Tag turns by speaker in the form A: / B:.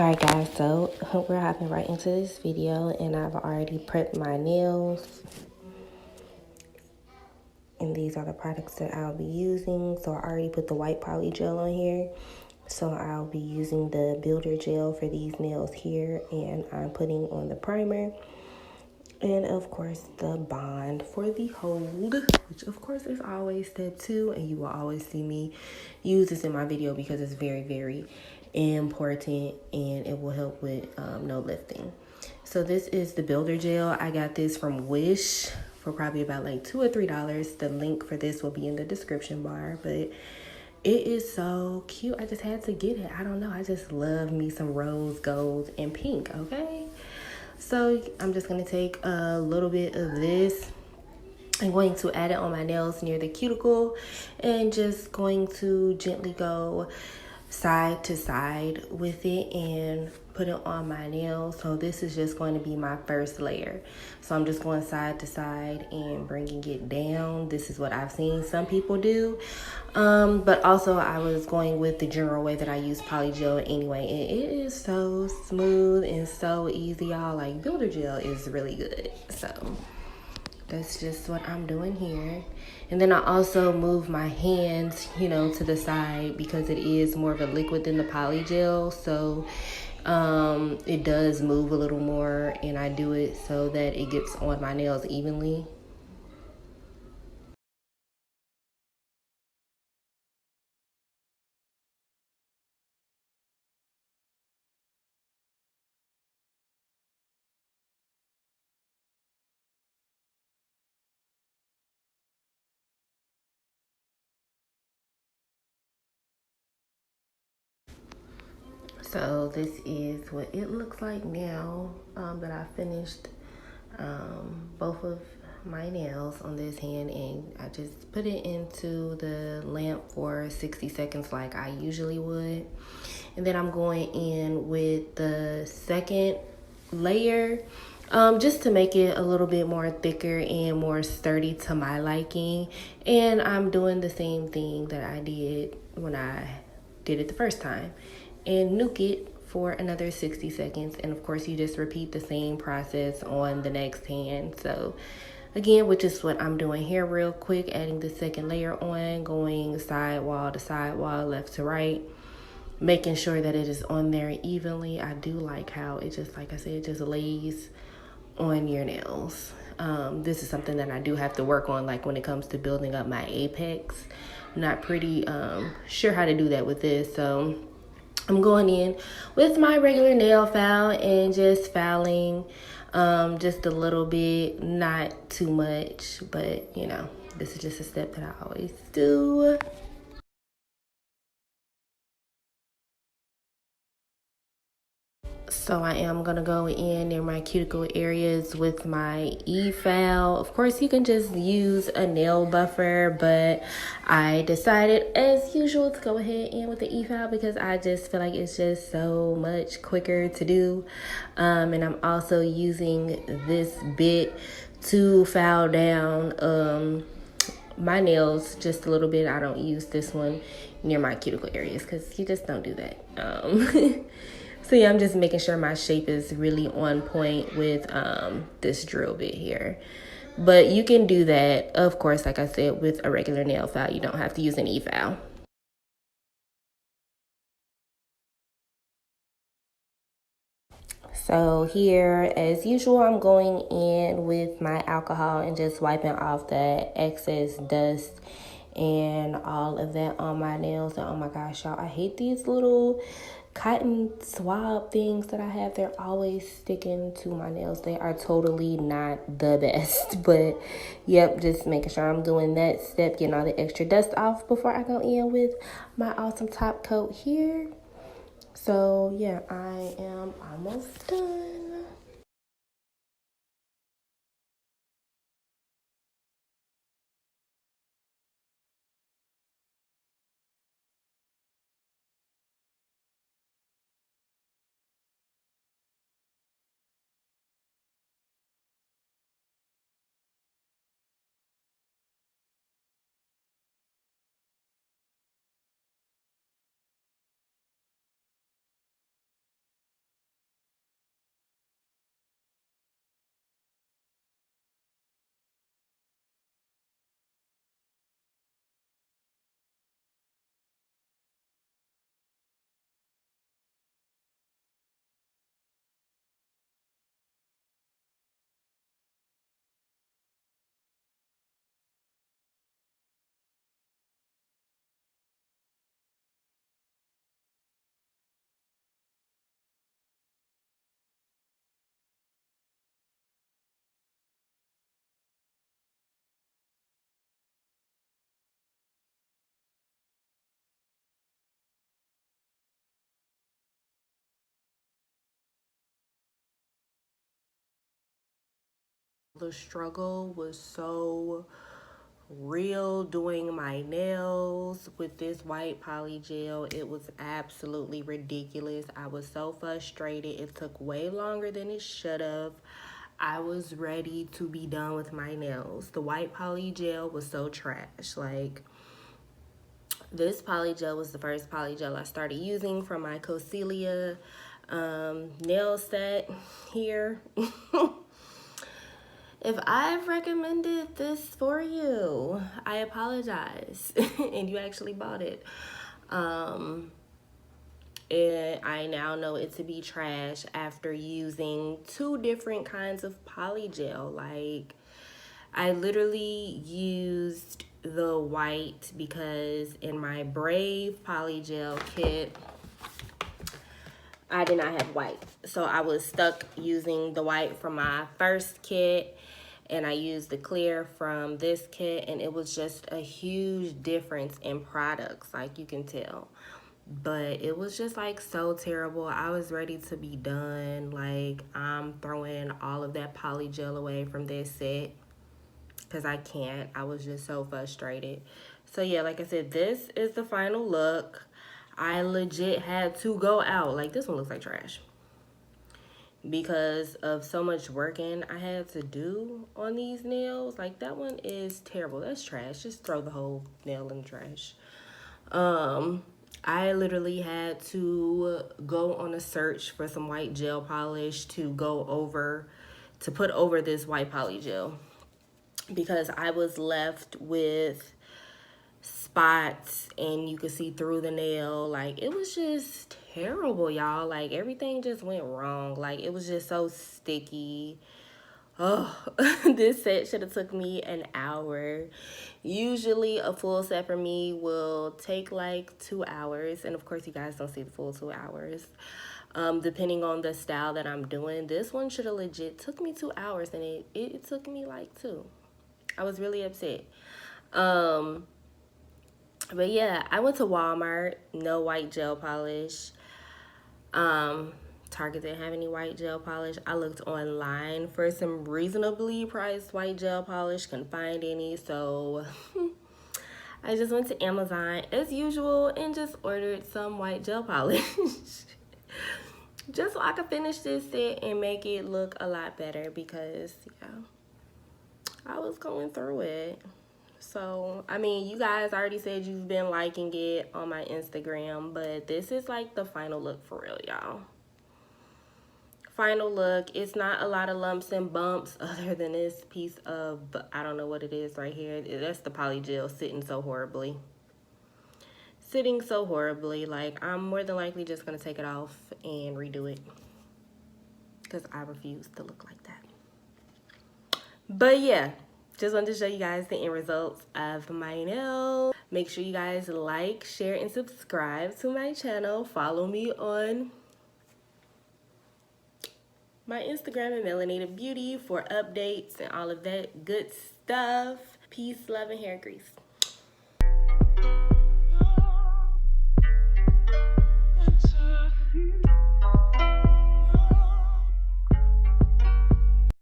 A: Alright guys, so we're hopping right into this video, and I've already prepped my nails, and these are the products that I'll be using. So I already put the white poly gel on here, so I'll be using the builder gel for these nails here, and I'm putting on the primer, and of course the bond for the hold, which of course is always step 2, and you will always see me use this in my video because it's very, very important, and it will help with no lifting. So this is the builder gel. I got this from Wish for probably about like $2 or $3. The link for this will be in the description bar, but it is so cute. I just had to get it. I don't know, I just love me some rose gold and pink. Okay, so I'm just gonna take a little bit of this. I'm going to add it on my nails near the cuticle, and just going to gently go side to side with it and put it on my nails. So this is just going to be my first layer. So I'm just going side to side and bringing it down. This is what I've seen some people do. But also I was going with the general way that I use poly gel anyway. And it is so smooth and so easy, y'all. Like, builder gel is really good. So that's just what I'm doing here. And then I also move my hands, to the side, because it is more of a liquid than the poly gel. So it does move a little more, and I do it so that it gets on my nails evenly. So this is what it looks like now that I finished both of my nails on this hand, and I just put it into the lamp for 60 seconds like I usually would. And then I'm going in with the second layer, just to make it a little bit more thicker and more sturdy to my liking. And I'm doing the same thing that I did when I did it the first time, and nuke it for another 60 seconds. And of course you just repeat the same process on the next hand. So again, which is what I'm doing here real quick, adding the second layer on, going side wall to side wall, left to right, making sure that it is on there evenly. I do like how it just, like I said, it just lays on your nails. This is something that I do have to work on, like when it comes to building up my apex. I'm not pretty sure how to do that with this. So I'm going in with my regular nail file and just filing just a little bit, not too much, but this is just a step that I always do. So I am gonna go in near my cuticle areas with my e-file. Of course, you can just use a nail buffer, but I decided, as usual, to go ahead and with the e-file because I just feel like it's just so much quicker to do. And I'm also using this bit to file down my nails just a little bit. I don't use this one near my cuticle areas because you just don't do that. So yeah, I'm just making sure my shape is really on point with this drill bit here. But you can do that, of course, like I said, with a regular nail file. You don't have to use an e-file. So here, as usual, I'm going in with my alcohol and just wiping off the excess dust and all of that on my nails. And oh my gosh, y'all, I hate these little cotton swab things that I have. They're always sticking to my nails. They are totally not the best. But yep, just making sure I'm doing that step, getting all the extra dust off before I go in with my awesome top coat here. So yeah, I am almost done. The struggle was so real doing my nails with this white poly gel. It was absolutely ridiculous. I was so frustrated. It took way longer than it should have. I was ready to be done with my nails. The white poly gel was so trash. Like, this poly gel was the first poly gel I started using from my Coselia nail set here. If I've recommended this for you, I apologize. And you actually bought it. And I now know it to be trash after using 2 different kinds of poly gel. Like, I literally used the white because in my Brave poly gel kit, I did not have white. So I was stuck using the white from my first kit, and I used the clear from this kit, and it was just a huge difference in products, like you can tell. But it was just like so terrible. I was ready to be done. Like, I'm throwing all of that poly gel away from this set because I can't. I was just so frustrated. So yeah, like I said, this is the final look. I legit had to go out. Like, this one looks like trash because of so much working I had to do on these nails. Like, that one is terrible. That's trash. Just throw the whole nail in the trash. I literally had to go on a search for some white gel polish to put over this white poly gel because I was left with spots and you could see through the nail. Like, it was just terrible, y'all. Like, everything just went wrong. Like, it was just so sticky. Oh, this set should have took me an hour. Usually a full set for me will take like 2 hours, and of course you guys don't see the full 2 hours. Depending on the style that I'm doing, this one should have legit took me 2 hours, and it took me like 2. I was really upset. But yeah, I went to Walmart, no white gel polish. Target didn't have any white gel polish. I looked online for some reasonably priced white gel polish, couldn't find any, so I just went to Amazon as usual and just ordered some white gel polish. Just so I could finish this set and make it look a lot better because, yeah, I was going through it. So, I mean, you guys already said you've been liking it on my Instagram, but this is like the final look for real, y'all. Final look. It's not a lot of lumps and bumps other than this piece of, I don't know what it is right here. That's the poly gel sitting so horribly. Sitting so horribly. Like, I'm more than likely just going to take it off and redo it because I refuse to look like that. But yeah, just wanted to show you guys the end results of my nails. Make sure you guys like, share, and subscribe to my channel. Follow me on my Instagram at Melanated Beauty for updates and all of that good stuff. Peace, love, and hair grease.